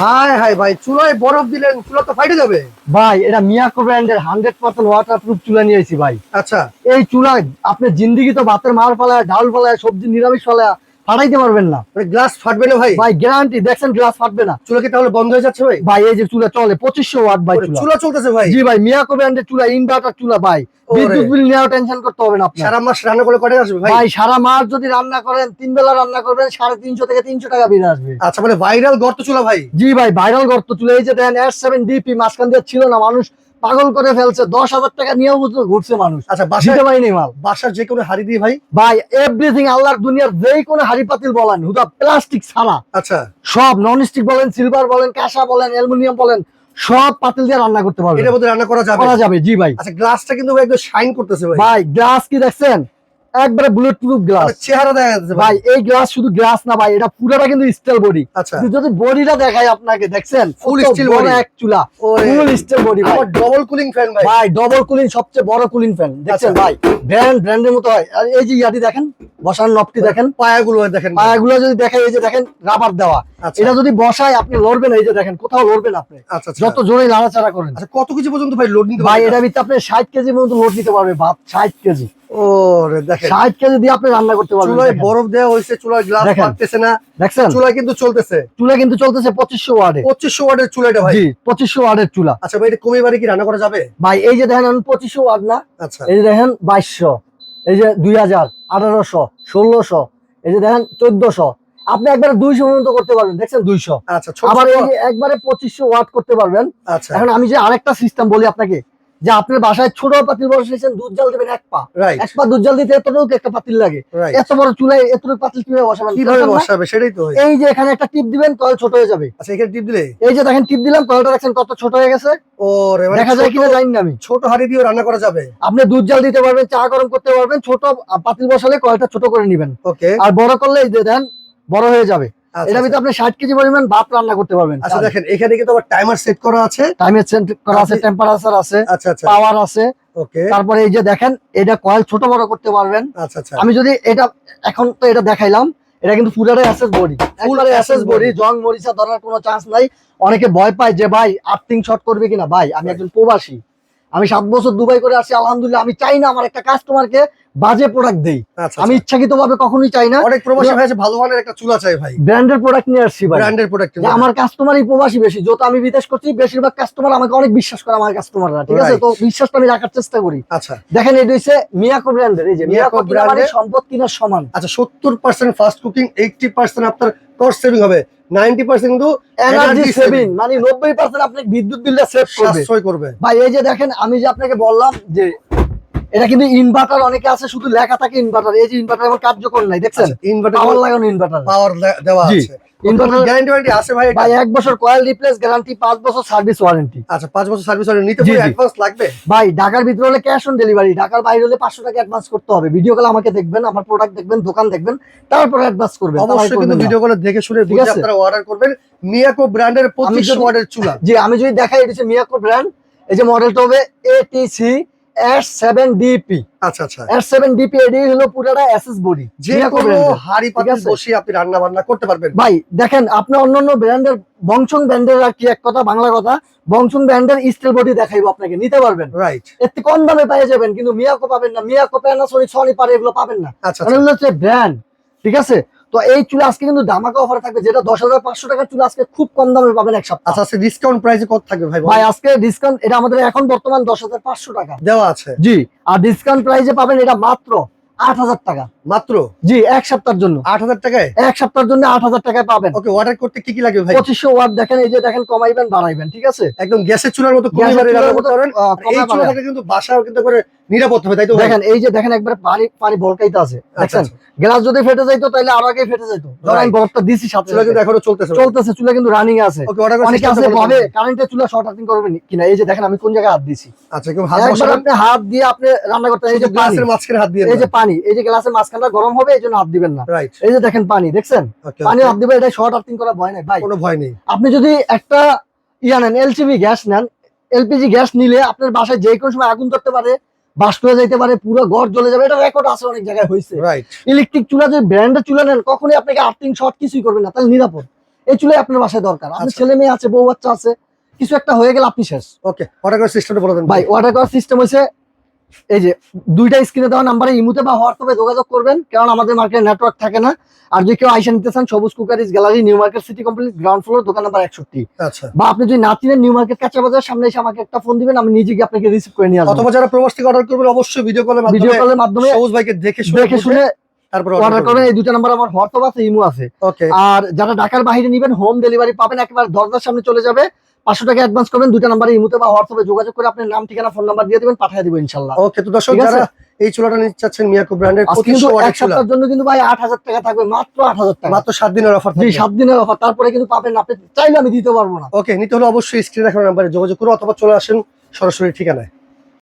High high ভাই, চুলায় বরফ দিলেন, চুলা তো ফাইটে যাবে। ভাই এটা মিয়াকো ব্র্যান্ডের 100% ওয়াটারপ্রুফ চুলা নিয়ে এসেছি ভাই। আচ্ছা, এই চুলায় আপনি জিন্দিগি তো ভাতের মার ফালায়, ডাল ফালায়, সবজি নিরামিষ ফালায় ফাটাইতে পারবেন না মানে গ্লাস ফাটবে না ভাই? ভাই, গ্যারান্টি। দেখছেন গ্লাস ফাটবে না। চুলা কি তাহলে বন্ধ হয়ে যাচ্ছে ভাই? ভাই এই যে চুলা চলে 2500 ওয়াট ভাই। ওরে, চুলা চলতেছে ভাই? জি ভাই, মিয়াকো ব্র্যান্ডের চুলা, ইনভার্টার চুলা ভাই। ওরে। বিদ্যুৎ বিল নিয়েও টেনশন করতে হবে না আপনার। সারা মাস রান্না করে কয়টা আসবে ভাই? ভাই সারা মাস যদি রান্না করেন, 3 বেলা রান্না করবেন, 350 থেকে 300 টাকা বিল আসবে। আচ্ছা, মানে ভাইরাল গর্ত চুলা ভাই? জি ভাই, ভাইরাল গর্ত চুলা। এই যে দেখেন S7DP মাঝখান দিয়ে ছিল না, মানুষ পাগল করে ফেলছে, 10,000 টাকা নিয়েও ঘুরছে মানুষ। আচ্ছা, দিতে পারিনি মাল। বাসার যে কোনো হাড়ি দিয়ে ভাই? ভাই এভরিথিং, আল্লাহর দুনিয়ার যে কোনো হাড়ি পাতিল বলেন, হুদা প্লাস্টিক ছাড়া, আচ্ছা, সব নন স্টিক বলেন, সিলভার বলেন, কাঁসা বলেন, অ্যালুমিনিয়াম বলেন, সব পাতিল দিয়ে রান্না করতে পারবেন। এটার মধ্যে রান্না করা যাবে? করা যাবে, জি ভাই। আচ্ছা, গ্লাসটা কিন্তু ভাই একদম শাইন করতেছে ভাই। ভাই গ্লাস কি দেখছেন? একবারে বুলেট প্রুফ গ্লাস। মানে চেহারা দেখা যাচ্ছে ভাই এই গ্লাস শুধু গ্লাস না ভাই, এটা পুরোটা কিন্তু স্টিল বডি। আচ্ছা, যদি বডিটা দেখাই আপনাকে, দেখছেন ফুল কত স্টিল বড় বডি। এক চুলা, ওরে, ফুল স্টিল বডি ভাই। আবার ডবল কুলিং ফ্যান ভাই? ভাই ডবল কুলিং, সবচেয়ে বড় কুলিং ফ্যান। দেখছেন আচ্ছা। ভাই, ব্র্যান্ডের মতো হয়। আর এই যে ইয়াটি দেখেন, বসার নবটি দেখেন, পায়াগুলো দেখেন ভাই। পায়াগুলো যদি দেখাই, এই যে দেখেন রাবার দেওয়া। আচ্ছা। এটা যদি বসায় আপনি লড়বেন, এই যে দেখেন কোথাও লড়বেন আপনি, আচ্ছা, আচ্ছা। যত জোরে নাড়াচাড়া করেন। আচ্ছা, কত কেজি পর্যন্ত ভাই লোড নিতে ভাই পারবে? এটা ভিতরে আপনি 60 কেজি মতো লোড নিতে পারবে ভাত। 60 কেজি, ওরে দেখেন, 60 কেজি দিয়ে আপনি রান্না করতে পারবেন। চুলায় দেখেন। বরফ দেওয়া হয়েছে, চুলার গ্লাস দেখেন। ফাটতেছে না, দেখছেন চুলা কিন্তু চলতেছে। চুলা কিন্তু চলতেছে 2500 ওয়াটে। 2500 ওয়াটের চুলা এটা ভাই? জি, 2500 ওয়াটের চুলা। আচ্ছা ভাই, এটা কমে বাড়ি কি রান্না করা যাবে? ভাই এই যে দেখেন, আমি 2500 ওয়াট না, আচ্ছা, এই যে দেখেন 2200, এই যে 2000, 1800, 1600, এই যে দেখেন 1400, আপনি একবারে 200 পর্যন্ত করতে পারবেন। দেখছেন 200। আচ্ছা, ছোট আবার ছোট। এই যে একবারে 2500 ওয়াট করতে পারবেন। আচ্ছা, এখন আমি যে আরেকটা সিস্টেম বলি আপনাকে, যে আপনার বাসায় ছোট পাতিল বসেছেন, দুধ জাল দেবেন এক পা, রাইট এক পা দুধ জাল দিতে এতটুকু একটা পাতিল লাগে। রাইট। এত বড় চুলায় এতটুকু পাতিল কিভাবে বসাবেন? কিভাবে বুঝলেন না? বসাবে সেটাই তো ভাই। এই যে এখানে একটা টিপ দিবেন, কয়েল ছোট হয়ে যাবে। আচ্ছা, এখানে টিপ দিলে? এই যে দেখেন টিপ দিলাম, কয়েলটা দেখছেন কত ছোট হয়ে গেছে। ওরে, মানে দেখা যায় ছোট- কিনা জানি না আমি। ছোট হাঁড়ি দিয়ে রান্না করা যাবে? আপনি দুধ জাল দিতে পারবেন, চা গরম করতে পারবেন। ছোট পাতিল বসালে কয়েলটা ছোট করে নিবেন, ওকে। আর বড় করলে এই যে দেন বড় হয়ে যাবে। আচ্ছা, এটা ভিতরে আপনি 60 কেজি পরিমাণ ভাত রান্না করতে পারবেন। আচ্ছা দেখেন, এখানে কিন্তু আবার টাইমার সেট করা আছে। টাইমের সেট করা আছে, টেম্পারেচার আছে, আচ্ছা, আচ্ছা, পাওয়ার আছে। ওকে। তারপরে এই যে দেখেন, এটা কয়েল ছোট বড় করতে পারবেন। আচ্ছা, আচ্ছা। আমি যদি এটা এখন তো এটা দেখাইলাম, এটা কিন্তু পুরাটাই অ্যাসেস বডি, একবারে অ্যাসেস বডি, জং মরিচা ধরার কোনো চান্স নাই। অনেকে ভয় পায় যে ভাই আর্থিং শর্ট করবে কিনা। ভাই আমি একজন প্রবাসী, আমি 7 বছর দুবাই করে আসি, আলহামদুলিল্লাহ। আমি চাই না আমার একটা কাস্টমারকে বাজে প্রোডাক্ট দেই। আচ্ছা, আমি ইচ্ছাকৃত ভাবে কখনোই চাই না। অনেক প্রবাসী ভাই আছে, ভালো মানের একটা চুলা চাই ভাই, ব্র্যান্ডের প্রোডাক্ট নিয়ে আসছি ভাই। ব্র্যান্ডের প্রোডাক্ট। যে আমার কাস্টমারই প্রবাসী বেশি, যত আমি বিদেশ করছি বেশিরভাগ কাস্টমার আমাকে অনেক বিশ্বাস করে, আমার কাস্টমাররা, ঠিক আছে? Right. তো বিশ্বাসটা আমি রাখার চেষ্টা করি। আচ্ছা, দেখেন এটা হচ্ছে মিয়াকো ব্র্যান্ডের, এই যে মিয়াকো মিয়াকো ব্র্যান্ডের brand-এর- সম্পদ কিনার সমান। আচ্ছা, 70% ফাস্ট কুকিং, 80% আপনার কস্ট সেভিং হবে, 90% কিন্তু এনার্জি energy সেভিং, মানে 90% আপনি বিদ্যুৎ বিলটা সেভ করবে। সাশ্রয় করবে। ভাই এই যে দেখেন, আমি যে আপনাকে বললাম যে এটা কিন্তু ইনভার্টার, অনেকে আছে শুধু লেখা থাকে ইনভার্টার। এই যে ইনভার্টার এমন কার্যকর নাই, দেখছেন ইনভার্টার পাওয়ার লাগানো ইনভার্টার। পাওয়ার দেওয়া জি। আছে। ইনভার্টার গ্যারান্টি ওয়ারেন্টি আছে ভাই এটা? ভাই 1 বছর কয়েল রিপ্লেস গ্যারান্টি, 5 বছর সার্ভিস ওয়ারেন্টি। আচ্ছা, 5 বছর সার্ভিস ওয়ারেন্টি। নিতে জি, পরে জি। অ্যাডভান্স লাগবে? ভাই ঢাকার ভিতরে হলে ক্যাশ অন ডেলিভারি, ঢাকার বাইরে হলে 500 টাকা অ্যাডভান্স করতে হবে। ভিডিও কলে আমাকে দেখবেন, আমার প্রোডাক্ট দেখবেন, দোকান দেখবেন, তারপরে অ্যাডভান্স করবেন। অবশ্যই কিন্তু ভিডিও কলে দেখে শুনে বুঝে আছে? আপনারা অর্ডার করবেন। মিয়াকো ব্র্যান্ডের 2500 ওয়াটের চুলা। জি, আমি যদি দেখাই, এটা হচ্ছে মিয়াকো ব্র্যান্ড। এই যে মডেলটা হবে ATC S7DP। আচ্ছা, আচ্ছা। S7DP এডি হলো পুরোটা এসএস বডি, যে কোনো হাড়ি পাতিল বসিয়ে আপনি রান্না বান্না করতে পারবেন। ভাই দেখেন, আপনি অন্যান্য ব্র্যান্ডের, বংশং ব্র্যান্ডের আর কি এক কথা, বাংলা কথা, বংশং ব্র্যান্ডের স্টিল বডি দেখাইবো আপনাকে, নিতে পারবেন। রাইট। এতে কম দামে পেয়ে যাবেন, কিন্তু মিয়াকো পাবেন না। মিয়াকো, প্যানাসোনিক, সনি পারে, এগুলো পাবেন না। আচ্ছা, কারণ এগুলো হচ্ছে ব্র্যান্ড, ঠিক আছে? তো এই চুলা আজকে কিন্তু ধামাকা অফার থাকবে, যেটা 10,500 টাকার চুলা আজকে খুব কম দামে পাবেন এক সপ্তাহ। আচ্ছা, ডিসকাউন্ট প্রাইসে কত থাকবে ভাই? ভাই আজকে ডিসকাউন্ট, এটা আমাদের এখন বর্তমান 10,500 টাকা দেওয়া আছে। জি। আর ডিসকাউন্ট প্রাইসে পাবেন এটা মাত্র 8,000 টাকা। মাত্র? জি, এক সপ্তাহের জন্য। 8000 টাকায়? এক সপ্তাহের জন্য 8,000 টাকায় পাবেন। ওকে, অর্ডার করতে কি কি লাগবে ভাই? 2500 ওয়াট দেখেন, এই যে দেখেন কমাইবেন বাড়াইবেন, ঠিক আছে? একদম গ্যাসের চুলার মতো কমে গ্যাসের বাড়ি রান্না চুলার করতে মতো, পারবেন। আর এই কমা চুলা বাড়ায়। থেকে কিন্তু বাসাও কিন্তু করে নিরাপদ হবে, তাই তো ভাই? দেখেন এই যে দেখেন, একবারে পানি পানি ভলকাইতে আছে, দেখছেন? গ্লাস যদি ফেটে যাইতো তাহলে আরো আগে ফেটে যাইতো। ধরেন আমি Right. বরফটা দিছি সাথে চুলা কিন্তু সাথে। এখনো চলতেছে। চলতেছে, চুলা কিন্তু রানিং আছে। ওকে, অর্ডার করে অনেকে আছে ভাবে কারেন্টের চুলা শর্ট আর্থিং করবেন কিনা। এই যে দেখেন আমি কোন জায়গায় হাত দিছি, আচ্ছা, কেউ হাত একবার বসাবেন, আপনি হাত দিয়ে আপনি রান্না করতে, এই যে পানি, গ্লাসের মাঝখানে হাত দিয়ে এই যে পানি, এই যে গ্লাসের মাঝখানটা গরম হবে, এই জন্য হাত দিবেন না। রাইট। এই যে দেখেন পানি, দেখছেন? ওকে, পানি হাত দিবেন, এটা শর্ট আর্থিং করা ভয় নাই ভাই। কোনো ভয় নেই। আপনি যদি একটা নেন, এলসিবি গ্যাস নেন, এলপিজি গ্যাস নিলে আপনার বাসায় যে কোনো সময় আগুন ধরতে পারে, বাষ্প হয়ে যাইতে পারে, পুরো ঘর জ্বলে যাবে। এটা রেকর্ড আছে, অনেক জায়গায় হয়েছে। রাইট। ইলেকট্রিক চুলা যদি ব্র্যান্ডের চুলা নেন, কখনোই আপনাকে আর্থিং শর্ট কিছুই করবে না, তাহলে নিরাপদ। এই চুলাই আপনার বাসায় দরকার। আপনার আচ্ছা। ছেলে মেয়ে আছে, বউ বাচ্চা আছে, কিছু একটা হয়ে গেলে আপনি শেষ। ওকে, অর্ডার করার সিস্টেমটা বলে দেন ভাই অর্ডার করার সিস্টেম হচ্ছে এই যে দুইটা স্ক্রিনে দেওয়া নাম্বারে ইমুতে বা হোয়াটসঅ্যাপে যোগাযোগ করবেন, কারণ আমাদের মার্কেটে নেটওয়ার্ক থাকে না। আর যদি কেউ আইসা নিতে চান, সবুজ cookeries gallery, new market city complex, ground floor, দোকান নাম্বার 61। আচ্ছা। বা আপনি যদি না চিনেন, নিউ মার্কেট কাঁচা বাজার সামনে এসে আমাকে একটা ফোন দিবেন, আমি নিজে গিয়ে আপনাকে রিসিভ করে নিয়ে আসবো। অথবা যারা প্রবাস থেকে অর্ডার করবেন অবশ্যই ভিডিও কলের মাধ্যমে সবুজ ভাইকে দেখে শুনে তারপর অর্ডার করেন। এই দুটো নাম্বার আমার হোয়াটসঅ্যাপ আছে, ইমো আছে। ওকে। আর যারা ঢাকার বাইরে নেবেন, হোম ডেলিভারি পাবেন, একেবারে দরজার সামনে চলে যাবে। 500 টাকা অ্যাডভান্স করবেন, দুটো নাম্বারে ইমোতে বা হোয়াটসঅ্যাপে যোগাযোগ করে আপনার নাম, ঠিকানা, ফোন নাম্বার দিয়ে দিবেন, পাঠিয়ে দিব ইনশাআল্লাহ। ওকে, তো দর্শক ঠিক আছে? যারা এই চুলাটা নিতে চাচ্ছেন মিয়াকো ব্র্যান্ডের আজকে কিন্তু এক সপ্তাহের জন্য কিন্তু ভাই 8000 টাকা থাকবে, মাত্র 8000 টাকা, মাত্র 7 দিনের অফার জি থাকবে। 7 দিনের অফার। তারপরে কিন্তু পাবেন না, আপনি চাইলে আমি দিতে পারবো না। ওকে, নিতে হলে অবশ্যই স্ক্রিনে দেখানো নাম্বারে যোগাযোগ করুন অথবা চলে আসেন সরাসরি ঠিকানায়।